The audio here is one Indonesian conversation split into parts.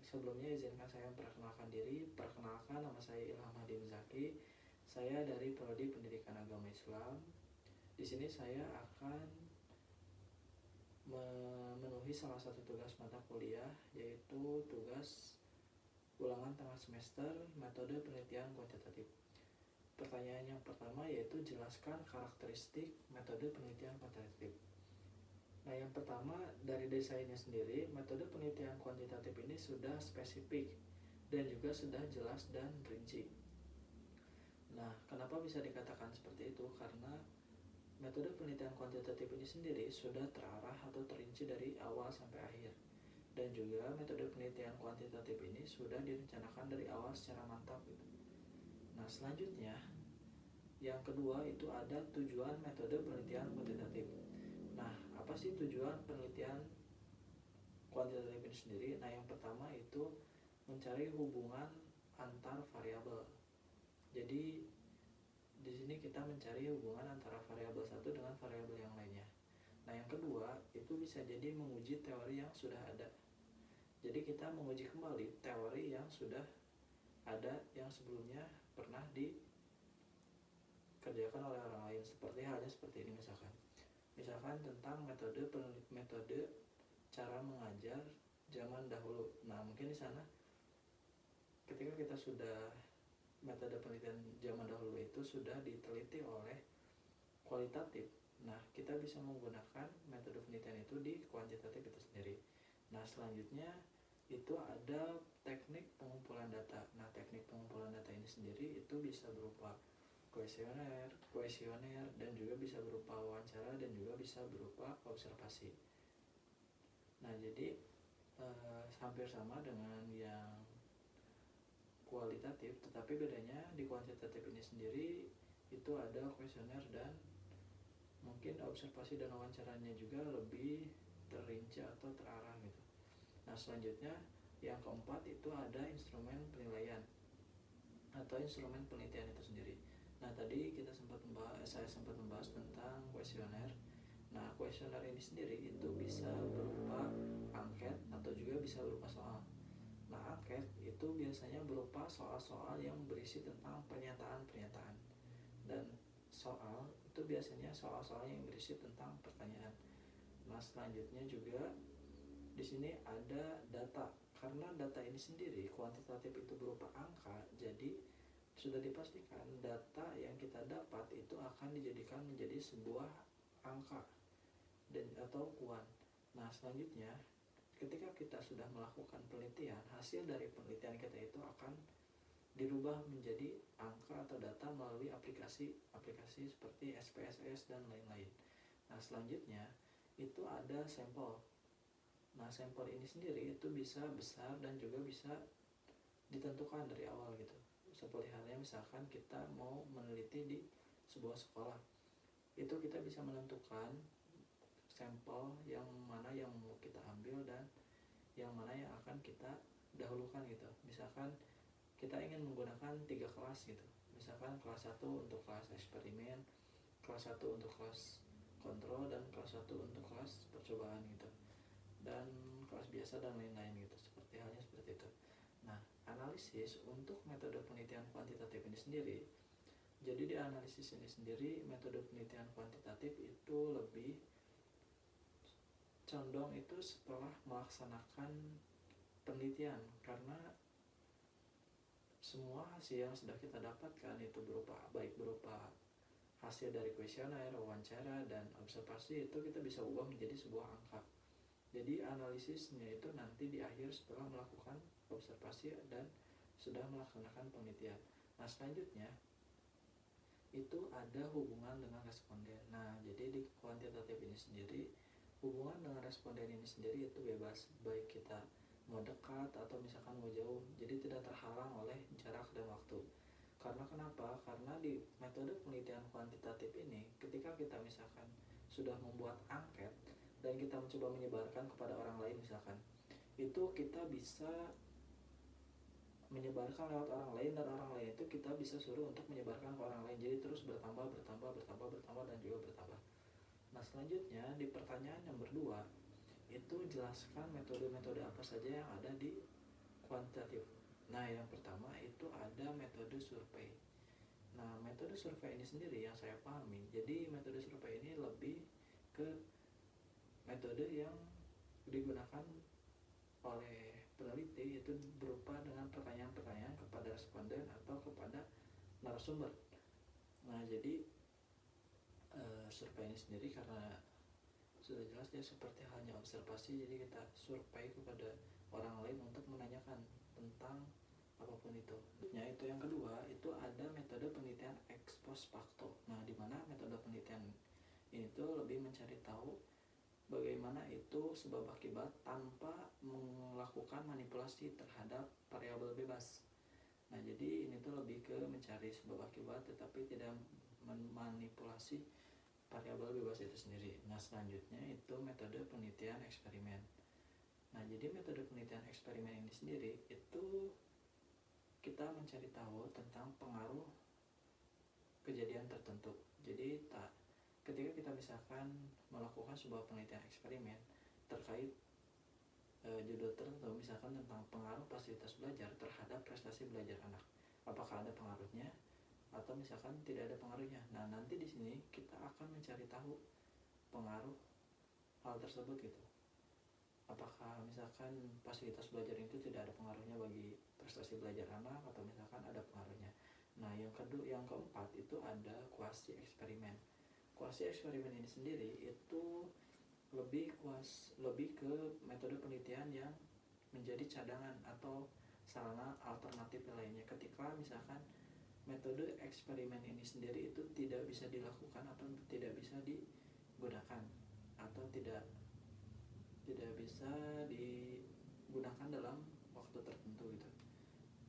sebelumnya izinkan saya memperkenalkan diri. Perkenalkan, nama saya Ilham Hadi Muzaki. Saya dari Prodi Pendidikan Agama Islam. Di sini saya akan memenuhi salah satu tugas mata kuliah, yaitu tugas ulangan tengah semester metode penelitian kuantitatif. Pertanyaan yang pertama yaitu jelaskan karakteristik metode penelitian kuantitatif. Nah, yang pertama dari desainnya sendiri, metode penelitian kuantitatif ini sudah spesifik dan juga sudah jelas dan rinci. Nah, kenapa bisa dikatakan seperti itu? Karena metode penelitian kuantitatif ini sendiri sudah terarah atau terinci dari awal sampai akhir. Dan juga metode penelitian kuantitatif ini sudah direncanakan dari awal secara mantap gitu. Nah, selanjutnya yang kedua itu ada tujuan metode penelitian kuantitatif. Nah, apa sih tujuan penelitian kuantitatif ini sendiri? Nah, yang pertama itu mencari hubungan antar variabel. Jadi di sini kita mencari hubungan antara variabel satu dengan variabel yang lainnya. Nah, yang kedua itu bisa jadi menguji teori yang sudah ada. Jadi kita menguji kembali teori yang sudah ada yang sebelumnya pernah dikerjakan oleh orang lain. Seperti halnya seperti ini misalkan tentang metode cara mengajar zaman dahulu. Nah, mungkin di sana ketika kita sudah metode penelitian zaman dahulu itu sudah diteliti oleh kualitatif. Nah, kita bisa menggunakan metode penelitian itu di kuantitatif itu sendiri. Nah, selanjutnya itu ada teknik pengumpulan data. Nah, teknik pengumpulan data ini sendiri itu bisa berupa kuesioner dan juga bisa berupa wawancara dan juga bisa berupa observasi. Nah, jadi hampir sama dengan yang kualitatif, tetapi bedanya di kuantitatif ini sendiri itu ada kuesioner dan mungkin observasi dan wawancaranya juga lebih terinci atau terarah gitu. Nah, selanjutnya yang keempat itu ada instrumen penilaian atau instrumen penelitian itu sendiri. Nah, tadi saya sempat membahas tentang kuesioner. Nah, kuesioner ini sendiri itu bisa berupa angket atau juga bisa berupa soal. Nah, angket itu biasanya berupa soal-soal yang berisi tentang pernyataan-pernyataan. Dan soal itu biasanya soal-soal yang berisi tentang pertanyaan. Nah, selanjutnya juga di sini ada data. Karena data ini sendiri kuantitatif itu berupa angka, jadi sudah dipastikan data yang kita dapat itu akan dijadikan menjadi sebuah angka dan atau kuant. Nah, selanjutnya ketika kita sudah melakukan penelitian, hasil dari penelitian kita itu akan dirubah menjadi angka atau data melalui aplikasi seperti SPSS dan lain-lain. Nah, selanjutnya itu ada sampel. Nah, sampel ini sendiri itu bisa besar dan juga bisa ditentukan dari awal gitu. Seperti halnya misalkan kita mau meneliti di sebuah sekolah, itu kita bisa menentukan sampel yang mana yang mau kita ambil dan yang mana yang akan kita dahulukan gitu. Misalkan kita ingin menggunakan 3 kelas gitu. Misalkan kelas 1 untuk kelas eksperimen, kelas 1 untuk kelas kontrol, dan kelas 1 untuk kelas percobaan gitu. Dan kelas biasa dan lain-lain gitu. Seperti halnya seperti itu. Nah, analisis untuk metode penelitian kuantitatif ini sendiri. Jadi di analisis ini sendiri metode penelitian kuantitatif itu lebih condong itu setelah melaksanakan penelitian, karena semua hasil yang sudah kita dapatkan itu baik berupa hasil dari kuesioner, wawancara, dan observasi itu kita bisa ubah menjadi sebuah angka. Jadi analisisnya itu nanti di akhir setelah melakukan observasi dan sudah melaksanakan penelitian. Nah, selanjutnya itu ada hubungan dengan responden. Nah, jadi di kuantitatif ini sendiri hubungan dengan responden ini sendiri itu bebas, baik kita mau dekat atau misalkan mau jauh, jadi tidak terhalang oleh jarak dan waktu. Karena kenapa? Karena di metode penelitian kuantitatif ini ketika kita misalkan sudah membuat angket dan kita mencoba menyebarkan kepada orang lain misalkan, itu kita bisa menyebarkan lewat orang lain, dan orang lain itu kita bisa suruh untuk menyebarkan ke orang lain, jadi terus bertambah dan juga bertambah. Nah, selanjutnya di pertanyaan nomor 2 itu jelaskan metode-metode apa saja yang ada di kuantitatif. Nah, yang pertama itu ada metode survei. Nah, metode survei ini sendiri yang saya pahami, jadi metode survei ini lebih ke metode yang digunakan oleh peneliti, itu berupa dengan pertanyaan-pertanyaan kepada responden atau kepada narasumber. Nah, jadi survei ini sendiri karena sudah jelas dia seperti halnya observasi, jadi kita survei kepada orang lain untuk menanyakan tentang apapun itu. Nah, itu yang kedua itu ada metode penelitian ex post facto. Nah, di mana metode penelitian ini tuh lebih mencari tahu bagaimana itu sebab akibat tanpa melakukan manipulasi terhadap variabel bebas. Nah, jadi ini tuh lebih ke mencari sebab akibat tetapi tidak memanipulasi variabel bebas itu sendiri. Nah, selanjutnya itu metode penelitian eksperimen. Nah, jadi metode penelitian eksperimen ini sendiri itu kita mencari tahu tentang pengaruh kejadian tertentu. Jadi ketika kita misalkan melakukan sebuah penelitian eksperimen terkait judul tertentu, misalkan tentang pengaruh fasilitas belajar terhadap prestasi belajar anak, apakah ada pengaruhnya atau misalkan tidak ada pengaruhnya. Nah, nanti di sini kita akan mencari tahu pengaruh hal tersebut gitu. Apakah misalkan fasilitas belajar itu tidak ada pengaruhnya bagi prestasi belajar anak atau misalkan ada pengaruhnya. Nah, yang keempat itu ada kuasi eksperimen. Kuasi eksperimen ini sendiri itu lebih ke metode penelitian yang menjadi cadangan atau sarana alternatif lainnya ketika misalkan metode eksperimen ini sendiri itu tidak bisa dilakukan atau tidak bisa digunakan atau tidak bisa digunakan dalam waktu tertentu gitu.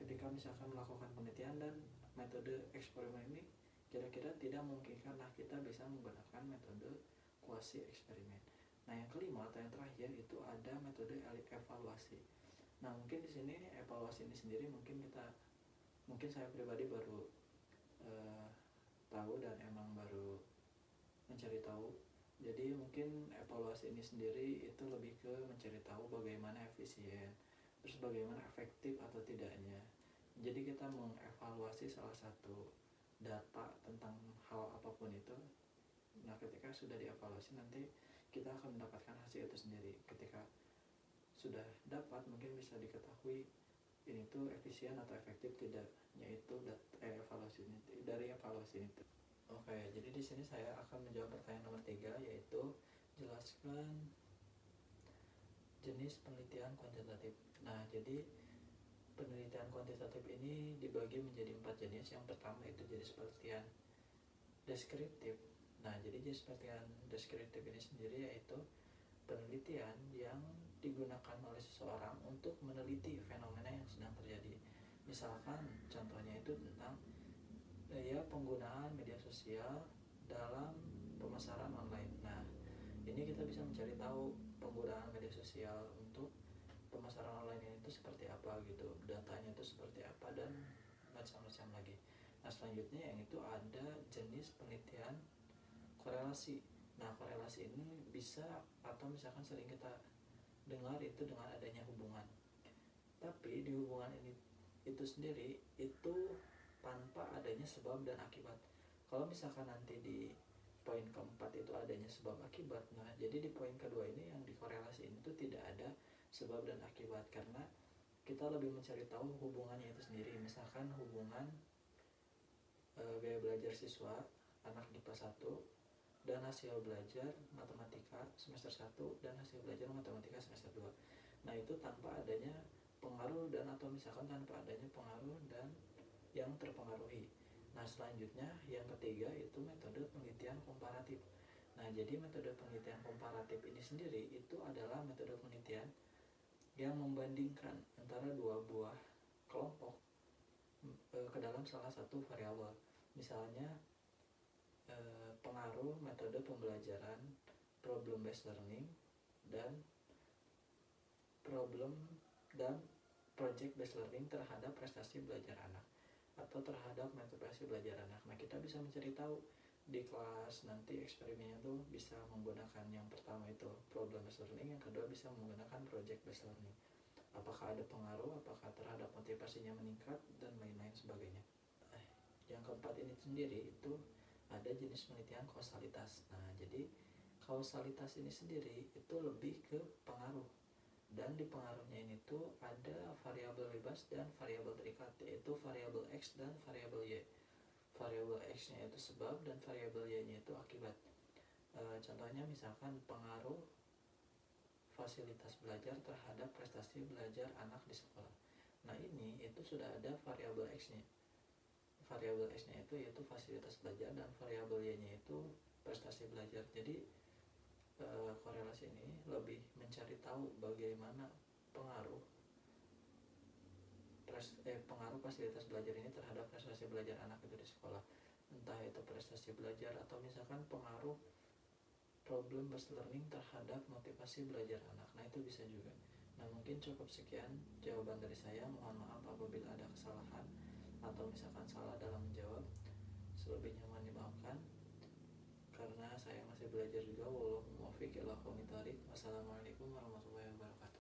Ketika misalkan melakukan penelitian dan metode eksperimen ini kira-kira tidak memungkinkan, nah kita bisa menggunakan metode kuasi eksperimen. Nah, yang kelima atau yang terakhir itu ada metode evaluasi. Nah, mungkin di sini evaluasi ini sendiri mungkin saya pribadi baru tahu dan emang baru mencari tahu. Jadi mungkin evaluasi ini sendiri itu lebih ke mencari tahu bagaimana efisien, terus bagaimana efektif atau tidaknya. Jadi kita mengevaluasi salah satu data tentang hal apapun itu. Nah, ketika sudah dievaluasi nanti kita akan mendapatkan hasil itu sendiri. Ketika sudah dapat mungkin bisa diketahui ini tuh efisien atau efektif tidaknya itu evaluasi ini, dari evaluasi itu. Oke, jadi di sini saya akan menjawab pertanyaan nomor 3, yaitu jelaskan jenis penelitian kuantitatif. Nah, jadi penelitian kuantitatif ini dibagi menjadi 4 jenis. Yang pertama itu jenis penelitian deskriptif. Nah, jadi jenis penelitian deskriptif ini sendiri yaitu penelitian yang digunakan oleh seseorang untuk meneliti fenomena yang sedang terjadi. Misalkan contohnya itu tentang penggunaan media sosial dalam pemasaran online. Nah, ini kita bisa mencari tahu penggunaan media sosial untuk pemasaran online ini itu seperti apa gitu, datanya itu seperti apa dan macam-macam lagi. Nah, selanjutnya yang itu ada jenis penelitian korelasi. Nah, korelasi ini bisa atau misalkan sering kita dengar itu dengan adanya hubungan. Tapi di hubungan ini itu sendiri itu tanpa adanya sebab dan akibat. Kalau misalkan nanti di poin keempat itu adanya sebab akibat, nah jadi di poin kedua ini yang dikorelasi itu tidak ada sebab dan akibat karena kita lebih mencari tahu hubungannya itu sendiri. Misalkan hubungan gaya belajar siswa anak IPA 1 dan hasil belajar matematika semester 1 dan hasil belajar matematika semester 2. Nah, itu tanpa adanya pengaruh dan atau misalkan tanpa adanya pengaruh dan yang terpengaruhi. Nah, selanjutnya yang ketiga itu metode penelitian komparatif. Nah, jadi metode penelitian komparatif ini sendiri itu adalah metode penelitian yang membandingkan antara dua buah kelompok ke dalam salah satu variabel. Misalnya pengaruh metode pembelajaran problem based learning dan project based learning terhadap prestasi belajar anak atau terhadap motivasi belajar anak. Nah, kita bisa mencari tahu di kelas nanti eksperimennya tuh bisa menggunakan yang pertama itu problem based learning, yang kedua bisa menggunakan project based learning. Apakah ada pengaruh, apakah terhadap motivasinya meningkat, dan lain-lain sebagainya. Yang keempat ini sendiri itu ada jenis penelitian kausalitas. Nah, jadi kausalitas ini sendiri itu lebih ke pengaruh, dan di pengaruhnya ini tuh ada variabel bebas dan variabel terikat, yaitu variabel X dan variabel Y. Variabel X-nya itu sebab dan variabel Y-nya itu akibat. Contohnya misalkan pengaruh fasilitas belajar terhadap prestasi belajar anak di sekolah. Nah, ini itu sudah ada variabel X-nya. Variabel X-nya itu yaitu fasilitas belajar, dan variabel Y-nya itu prestasi belajar. Jadi korelasi ini lebih mencari tahu bagaimana pengaruh fasilitas belajar ini terhadap prestasi belajar anak itu di sekolah, entah itu prestasi belajar atau misalkan pengaruh problem based learning terhadap motivasi belajar anak. Nah, itu bisa juga. Nah, mungkin cukup sekian jawaban dari saya. Mohon maaf apabila ada kesalahan atau misalkan salah dalam menjawab. Selebihnya mohon dimaafkan karena saya masih belajar juga. Wassalamualaikum warahmatullahi wabarakatuh.